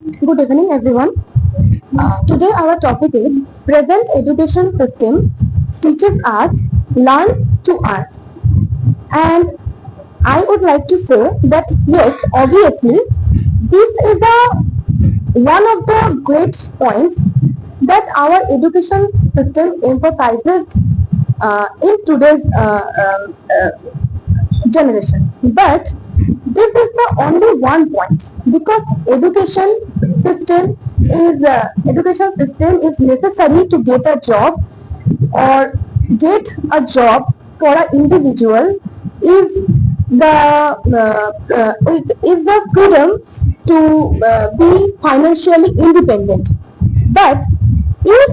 Good evening, everyone. Today, our topic is present education system teaches us learn to earn. And I would like to say that yes, obviously, this is one of the great points that our education system emphasizes in today's generation. But this is the only one point because education system is necessary to get a job or get a job for an individual is the freedom to be financially independent. But if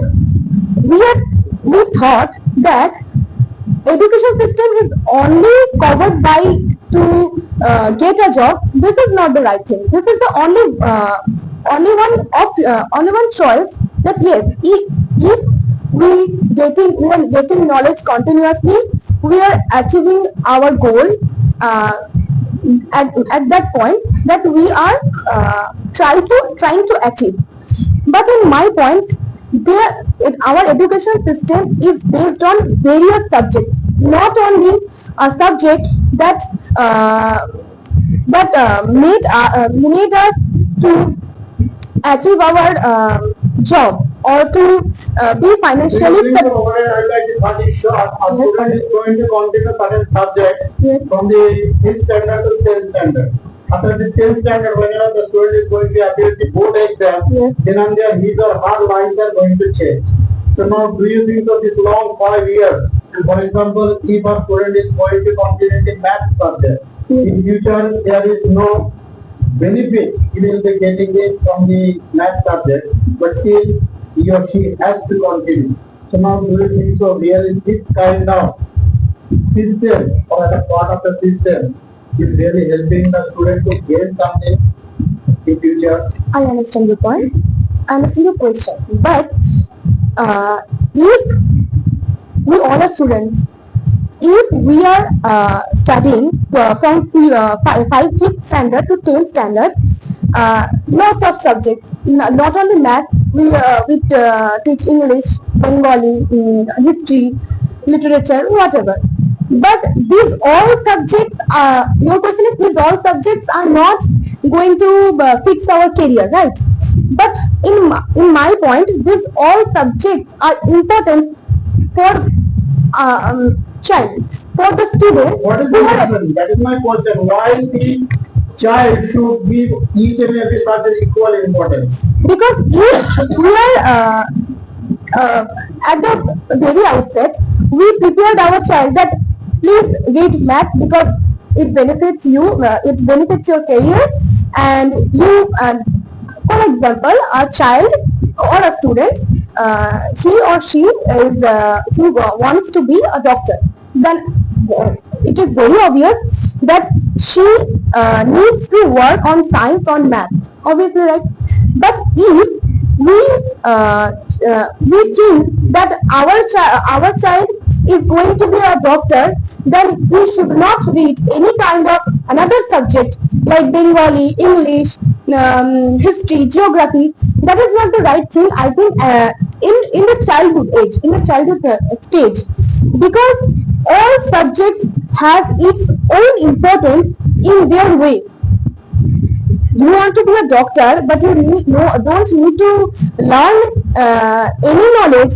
we thought that education system is only covered by to get a job, this is not the right thing. This is the only one choice that yes, if we are getting knowledge continuously, we are achieving our goal at that point that we are trying to achieve. But in my point, our education system is based on various subjects, not only a subject made us to achieve our job or to be financially stable. I like to cut it short. A student is going to continue certain subject from the 5th standard to 10th standard. After the 10th standard, whenever the student is going to appear the board exam, then on there his or her lines are going to change. So now, do you think of this long 5 years? For example, if a student is going to continue the math subject, in future there is no benefit he will be getting it from the math subject, but still he or she has to continue. So now, do you think so? Really, this kind of system or as a part of the system is really helping the student to gain something in future? I understand your point. I understand your question. But if we all are students, if we are studying from 5th standard to 10th standard, lots of subjects, not only math, we teach English, Bengali, history, literature, whatever. But these all subjects, your question is, these all subjects are not going to fix our career, right? But in my point, these all subjects are important for child, for the student. What is the reason? That is my question. Why the child should give each and every subject equal importance? Because if we are at the very outset, we prepared our child that please read math because it benefits you, it benefits your career, and you. For example, a child or a student, he or she wants to be a doctor. Then it is very obvious that she needs to work on science, on maths. Obviously, right? But if we think that our child is going to be a doctor, then we should not read any kind of another subject like Bengali, English, history, geography. That is not the right thing, I think, in the childhood age, in the childhood stage, because all subjects have its own importance in their way. You want to be a doctor, but you don't need to learn any knowledge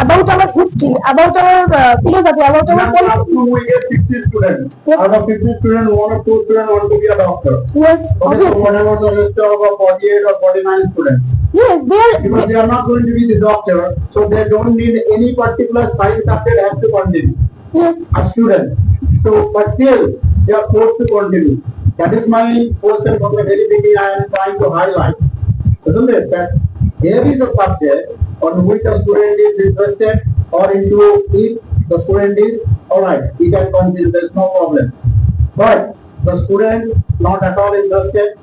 about our history, about our philosophy, about our politics. We get 50 students. Yes. Out of 50 students, 1 or 2 students want to be a doctor. Yes. Okay, so whatever the rest of 48 or 49 students. Yes, because they are not going to be the doctor, so they don't need any particular science subject has to continue. Yes. A student. So, but still, they are forced to continue. That is my question from the very beginning. I am trying to highlight, isn't it, that there is a subject on which the student is interested or into if the student is alright, he can continue, there is no problem. But the student not at all interested,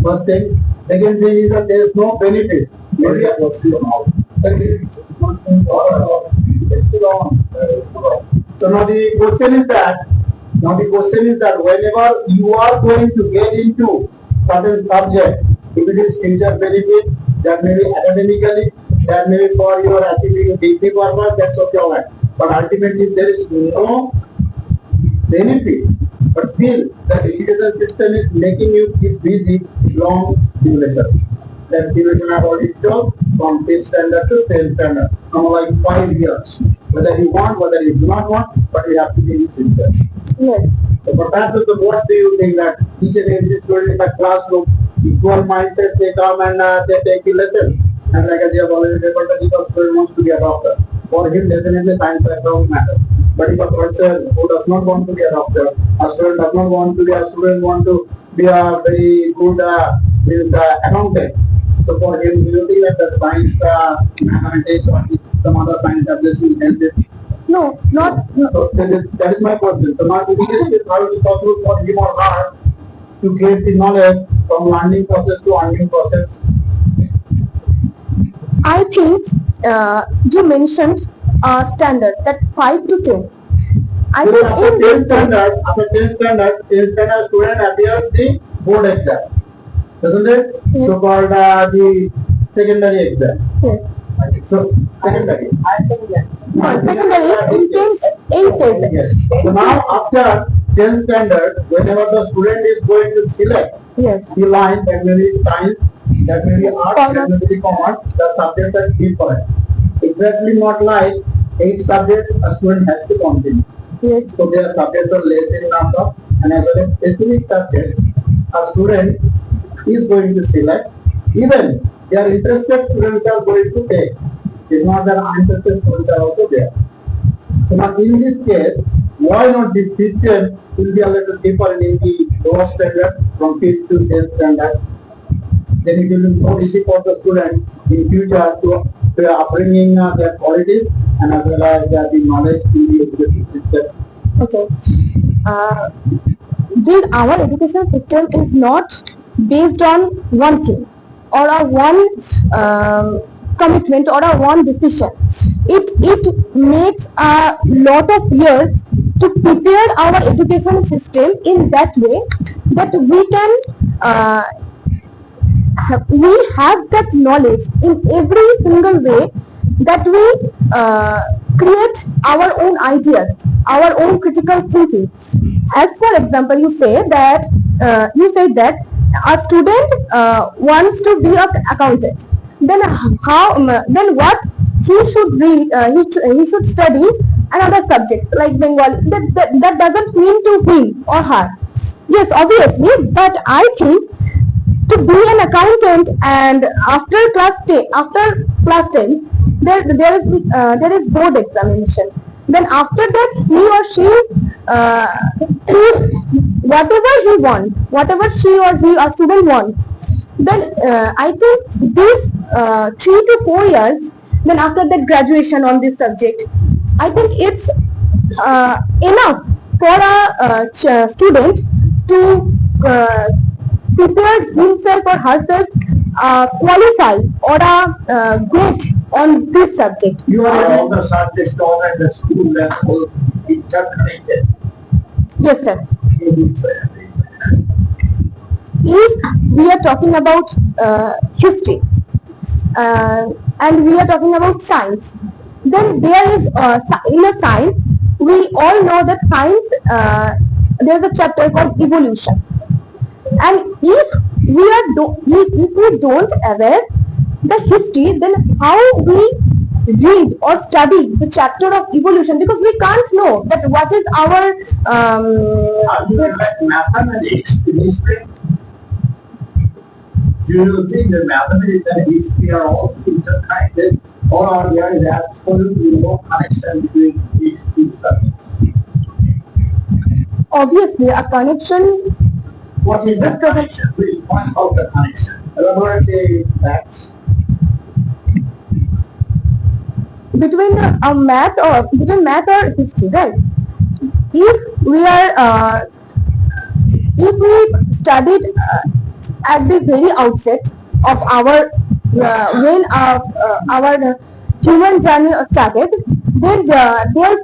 first thing. Second thing is that there is no benefit. Maybe a so now the question is that whenever you are going to get into certain subject, If it is future benefit, that may be academically, that may be for your achieving degree purpose, that's okay, alright. But ultimately there is no benefit. But still, the education system is making you keep busy long duration. That duration I have already told from 5th standard to 10th standard, from like 5 years. Whether you want, whether you do not want, but you have to be in this system. Yes. So for that reason, what do you think that each and every student in the classroom, equal mindset, they come and they take the lesson. And like I have already referred that if a student wants to be a doctor, for him definitely science background matters. But if a person who does not want to be a doctor, a student does not want to be a student, want to be a very good accountant. So for him, do you think that the science, mathematics or some other science subjects will help him? No, not. No. So that is my question. So now, how is it possible for him or her to get the knowledge from learning process to earning process? I think you mentioned standard that 5 to 10. I So think after in 10th this standard, after 10th standard student appears the board exam, doesn't it? Yes. So called the secondary exam. yes. So secondary. Secondary in 10th. Yes. So now after 10th standard, whenever the student is going to select Yes. the line, that may be science, that may be art, that may be commerce, the subjects are different. Exactly not like 8 subjects a student has to continue. Yes. So their subjects are less in number, and as well as specific subjects a student is going to select. Even their interested students are going to take. It's not that uninterested students are also there. So now in this case, why not this system will be a little different in the lower standard from 5th to 10th standard? Then it will be more easy for the student in future to upbringing their qualities and as well as the knowledge in the education system. Okay. This our education system is not based on one thing or a one commitment or a one decision. It makes a lot of years to prepare our education system in that way that we can we have that knowledge in every single way that we create our own ideas, our own critical thinking. As for example, you said that a student wants to be an accountant. Then then what he should read? He should study another subject like Bengali. That doesn't mean to him or her. Yes, obviously, but I think to be an accountant and after class 10 there is board examination, then after that he or she choose whatever he wants, whatever she or he a student wants. Then I think this 3 to 4 years, then after that graduation on this subject, I think it's enough for a student to prepare himself or herself qualify or great on this subject. You are all the subjects taught at the school level interconnected. Yes, sir. If we are talking about history and we are talking about science, then there is in a science we all know that science there is a chapter called evolution. And if we don't aware the history, then how we read or study the chapter of evolution, because we can't know that what is our like mathematics, history. Do you think that mathematics and history are also interconnected, or are there absolutely no connection between these two subjects? obviously a connection. What is the connection? Please point out the connection. Elaborate the facts. Between between math or history, right? If we studied at the very outset of our when our human journey started, then there were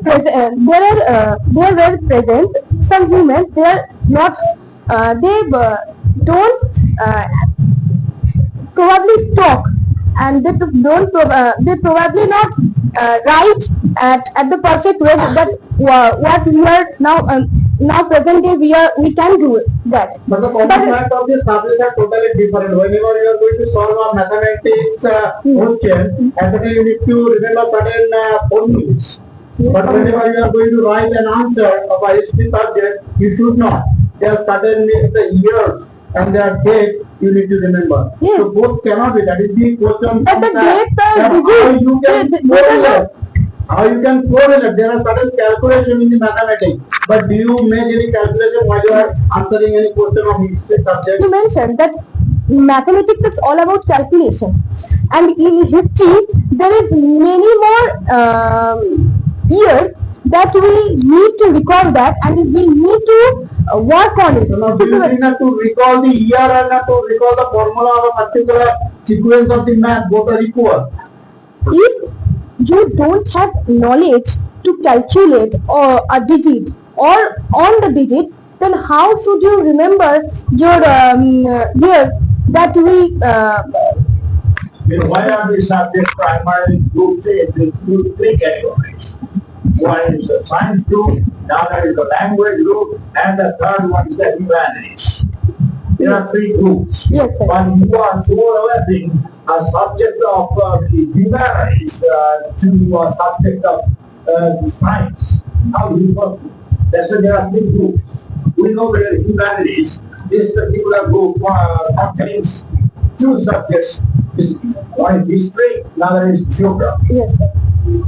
present some humans. They are not they don't probably talk, and they probably not write at the perfect way that what we are now present day we can do that. But the component of the subjects are totally different. Whenever you are going to solve a mathematics question, at the time you need to remember certain formulas. But whenever you are going to write an answer of a history subject, you should not. There are certain years and their date you need to remember. Yes. So both cannot be. That is the question. But the dates are how you can they correlate. How you can correlate? There are certain calculations in the mathematics. But do you make any calculation while you are answering any question of history subject? You mentioned that mathematics is all about calculation, and in history there is many more years that we need to recall that, and we need to work on it. No, do you need not to recall the year and not to recall the formula of a particular sequence of the math? Both are equal. If you don't have knowledge to calculate or a digit or on the digits, then how should you remember your years that we Why are these subjects primarily group three categories? One is the science group, the other is the language group, and the third one is the humanities. There are three groups. Yes, sir. But you are overlapping a subject of the humanities to a subject of science. How do you work? That's why there are three groups. We know that humanities, this particular group contains two subjects. One is history, another is geography. yes, sir.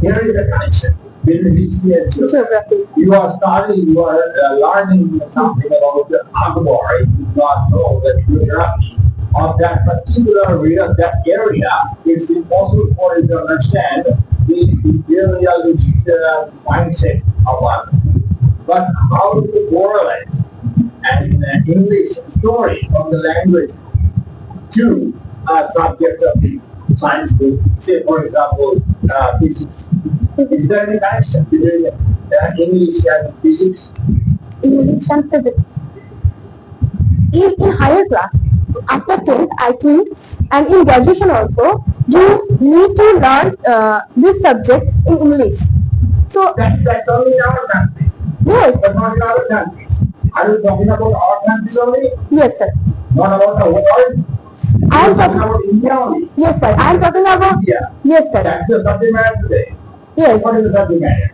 Here is the connection between history and geography. Geography. You are studying, you are learning something about the Konnagar. You do not know the geography of that particular area, that area. It's impossible for you to understand the imperialist mindset of one. But how to correlate an English story from the language to a subject of the science group, say for example, physics. Is there any connection between English and physics? English and physics. In higher class, after 10th, I think, and in graduation also, you need to learn these subjects in English. So, That's only in our country, yes, but not in other countries. Are you talking about our countries only? yes, sir. Not about the world? I am You're talking talking, about India only. yes, sir. I am talking about, India. yes, sir. That's the subject matter today. Yes. What is the subject matter?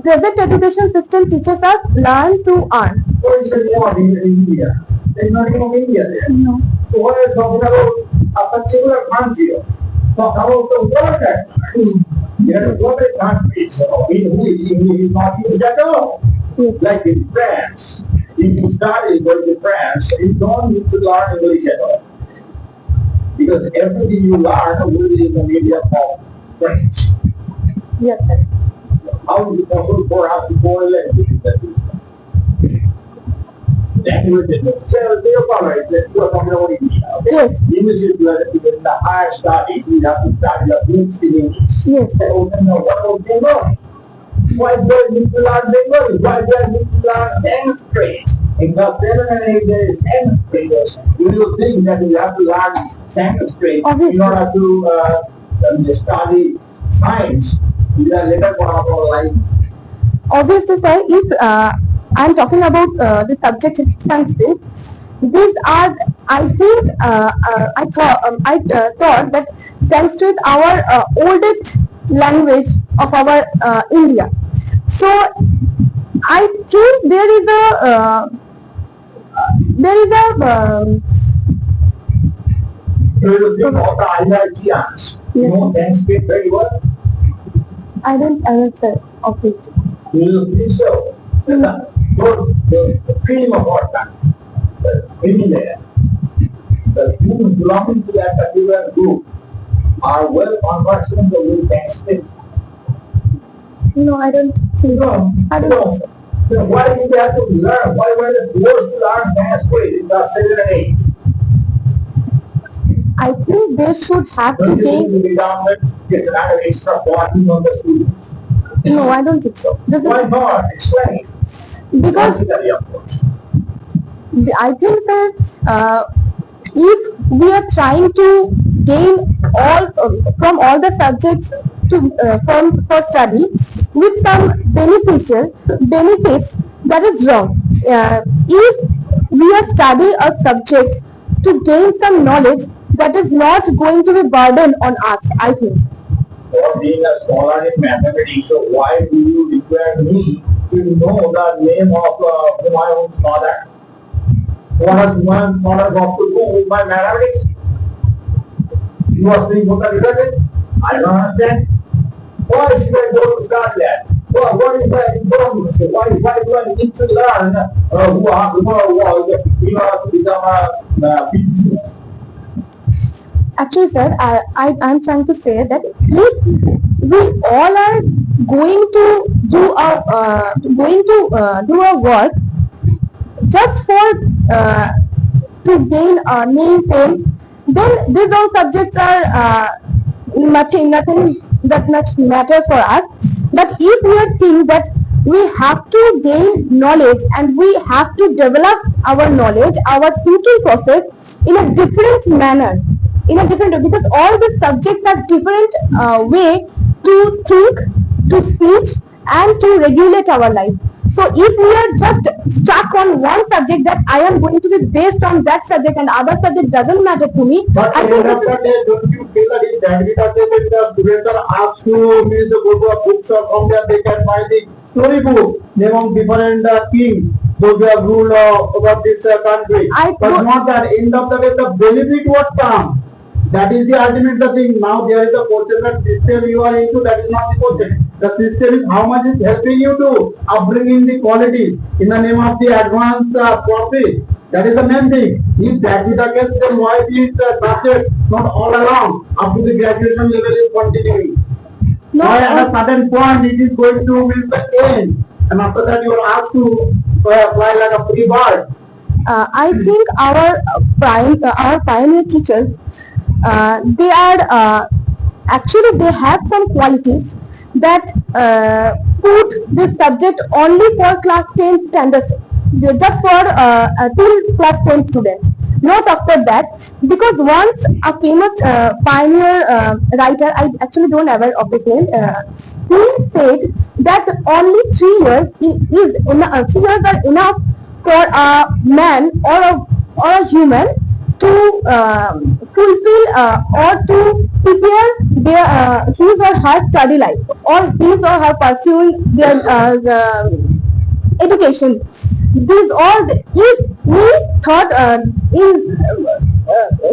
Present education system teaches us learn to earn. What is the name of India? There's no name of India there. No. So what are you talking about a particular country? Talk about the world country. There are so many countries in which English is not used at all. Yes. Like in France. If you study going to France, you don't need to learn English at all. Because everything you learn will be in the medium of French. Yes, sir. How is it possible for us to correlate with that? Language is alright, let's go talking about India. Okay? Yes. English is in the higher study, we have to study the books in English. Yes, sir. So, what about Bengali? Why do I need to learn Bengali? Why do I need to learn Sanskrit? In class 7 and 8 there is Sanskrit. You will think that you have to learn Sanskrit Obviously. in order to study science. You are later part of our life. Obviously, sir, if I am talking about the subject Sanskrit, these are, I think, I thought that Sanskrit our oldest language of our India. So I think there is a You will think of the IITians. You know Sanskrit very well. I don't say obviously. You will think so. The feeling of our country, the feeling there, the students belonging to that particular group are well conversant with Sanskrit. No, I don't think so. I don't think so. So why did they have to learn? Why were they forced to learn Sanskrit in class 7 and 8? I think they should have to Don't you think take. the government gets another extra burden on the students? No, I don't think so. This Why is not? Explain. because Practically, of course. I think that if we are trying to gain all from all the subjects to from for study with some beneficial benefits, that is wrong. If we are studying a subject to gain some knowledge, that is not going to be burden on us, I think. For being a scholar in mathematics, so why do you require me to know the name of Humayun's father? What has Humayun's father got to do with my mathematics? You are saying what the result is? I don't understand. Why should I go to Scotland? Well, what if I don't? Why do I need to learn who was in order to become a physicist? Actually, sir, I'm trying to say that if we all are going to do our work just for to gain a name fame, then these all subjects are nothing that much matter for us. But if we are think that we have to gain knowledge and we have to develop our knowledge, our thinking process in a different manner, in a different, because all the subjects have different way to think, to speech, and to regulate our life. So if we are just stuck on one subject that I am going to be based on that subject and other subject doesn't matter to me, But I at the think end of the day, don't you feel that in that because the students are asked to means to go to a bookshop from there they can find the story book, name of different kings, those who have ruled over this country. But not that end of the day, the benefit what comes. That is the ultimate the thing. Now there is a question that system you are into, that is not the question. The system is how much is helping you to upbringing the qualities in the name of the advanced profit. That is the main thing. If that is the case, then why is started not all along up to the graduation level is continuing? no, Why at a certain point it is going to be the end, and after that you are asked to fly like a free bird. I think our pioneer teachers, they are actually they have some qualities that put this subject only for class 10 standards, just for till class 10 students, not after that. Because once a famous pioneer writer, I actually don't aware of his name, he said that only 3 years is enough, 3 years are enough for a man or a human to fulfill or to prepare his or her study life, or his or her pursuing their education. These all, if we thought in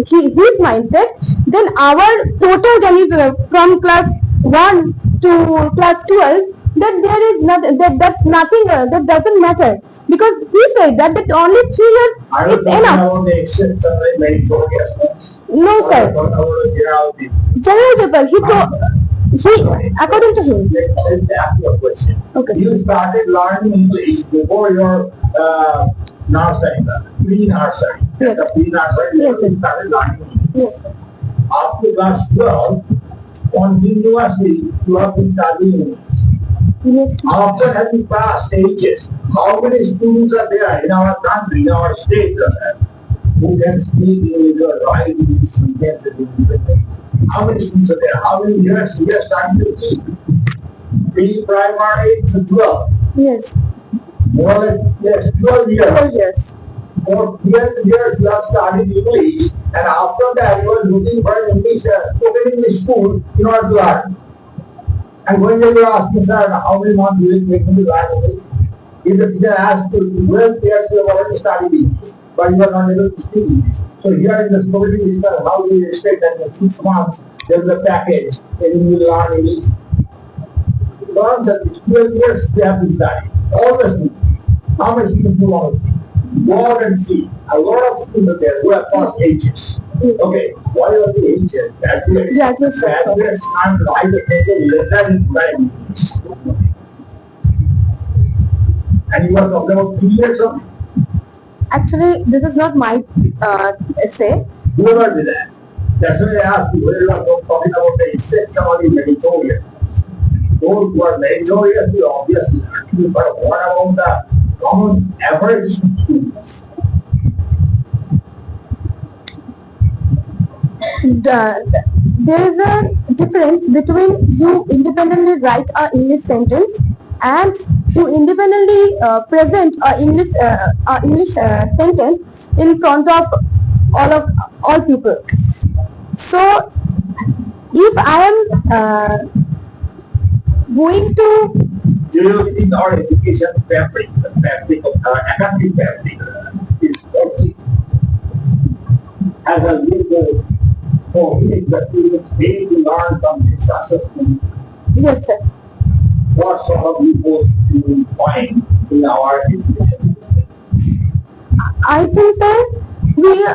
his mindset, then our total journey from class 1 to class 12, that there is nothing, that's nothing, that doesn't matter, because he said that only 3 years I is don't know enough. about the extent of the meritorious. No, sir. General paper, according to him. Let me ask you a question. Okay. You started learning English before your nursery, pre-nursery. Yes. The pre-nursery, Yes, you sir. started learning English. Yes. After class 12, continuously you have been studying English. Yes. After having passed stages, how many students are there in our country, in our state, who can speak English or write English, who can speak English? How many students are there? How many years we are starting to teach? Pre-primary to 12. Yes. More or less, yes, 12 years. 12 years. For 12 years you have studied English, and after that you are looking for an English, spoken English school in order to learn. And when they were asking, sir, how many months will it take me to learn English? If the teacher asked you, 12 years you have already studied English, but you are not able to speak English. So here in the spoken English, how do you expect that in 6 months there is a package and you will learn English? Learn that 12 years they have to study. All the students. How many students do you want to see? Go out and see. A lot of students are there who have passed H's. Okay, what are the H's? Graduates. Graduates, sir. Graduates can't write a paper less than English. And you are talking about 3 years of Actually, this is not my essay. whoever did that. That's why I asked you, whether you are talking about the exception or the meritorious. Those who are meritorious, you obviously learn. But what about the common average students? There is a difference between you independently write a English sentence and you independently present a English sentence in front of all people. So if I am going to Do you think our education fabric, the fabric of our academic fabric, is faulty? As a leader, for me, the students need to learn something successful. yes sir. What sort of people do we find in our education? I think sir we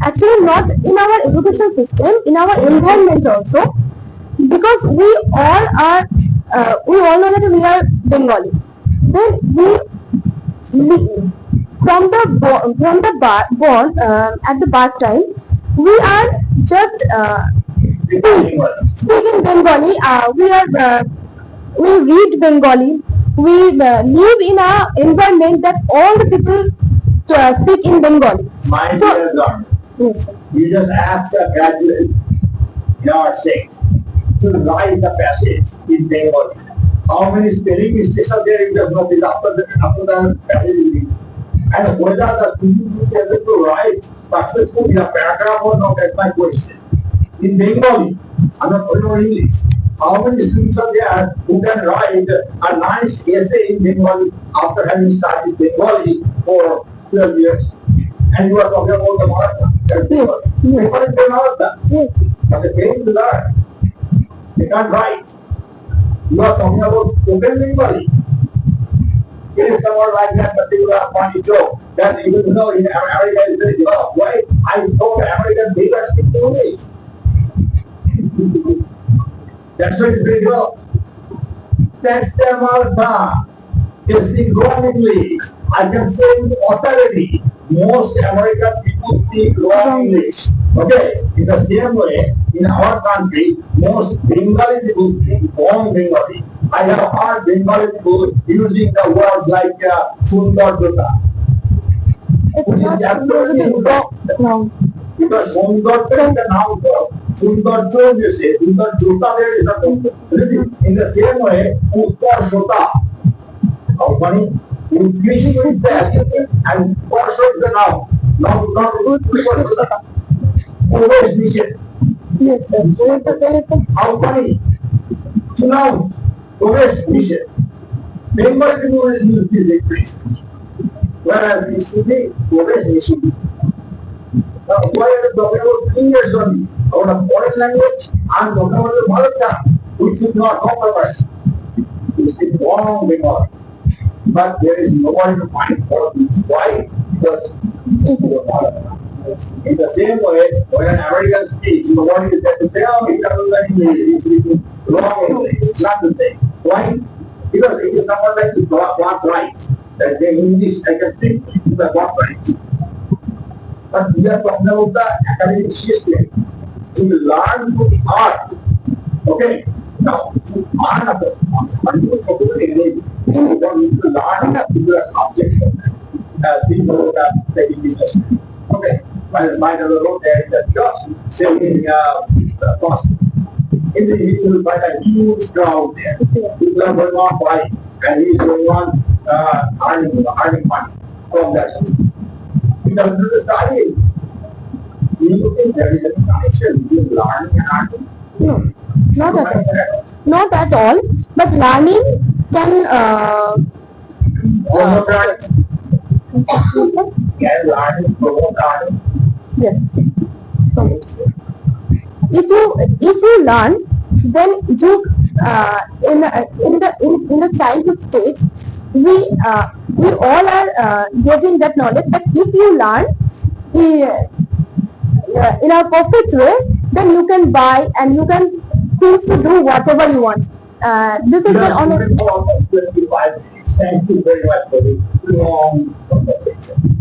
actually not in our education system, in our environment also, because we all know that we are Bengali. Then from the born at the birth time, we are just speaking Bengali. We read Bengali. We live in a environment that all the people speak in Bengali. My So dear daughter, yes, sir. you just ask a graduate in our state to write the passage in Bengali. How many spelling mistakes are there in the notice after the passage is written? And whether the student will be able to write successfully a paragraph or not, that's my question. In Bengali, I'm not talking about English. How many students are there who can write a nice essay in Bengali after having studied Bengali for 12 years? And you are talking about the Maratha. That's Bengali. Yes. Bengali is the Maratha. Yes. But they fail to learn. They can't write. You are talking about spoken Bengali. It is somewhat like that particular funny joke that even though in America is very developed. Why? I thought American neighbors speak English. That's why it's very developed. That's their Maratha. It's the wrong English. I can say with authority, most American people speak wrong English. Okay? In the same way, in our country, most Bengali people speak wrong Bengali. I have heard Bengali people using the words like Sundar Jota. It's Which is not absolutely really wrong. wrong. Because Sundar Jota is the noun form. Sundar Jota, you say, Sundar Jota there is a noun. In the same way, Uttar Jota. How funny? Utkish is the adjective and Uttar is the noun. Not Uttar Jota. Always mission. Yes sir. Yes, sir. How funny? So now, always mission. Bengali people will use this expression. Whereas we should be always mission. Now, why are you talking about fingers only? About a foreign language? I'm talking about the mother tongue, which is not compromised. It's the wrong Bengali. But there is nobody to find fault. Why? Because it's the mother tongue. In the same way, when an American speaks, nobody is there to say, oh, he doesn't like English, he's speaking wrong English. It's not the same. Why? Because it is someone like to got right. That they English, I can speak, but got right. But we are talking about the academic system. To learn to art. Okay? Now, to learn about art, you are talking about English. You don't need to learn a particular subject. Simple that business. Okay? By the side of the road, there is a just selling cost. In the you will find a huge crowd there. People are going on buying, and he is going on earning money from that. In terms of the study, do you think there is a connection between learning and earning? No, not at all. Not at all. But learning can Promote earning. Can learning promote earning? yes. If you learn, then you in the childhood stage, we all are getting that knowledge that if you learn in a perfect way, then you can buy and you can things to do whatever you want. This is the honest. Almost 25 minutes. Thank you very much for this long conversation.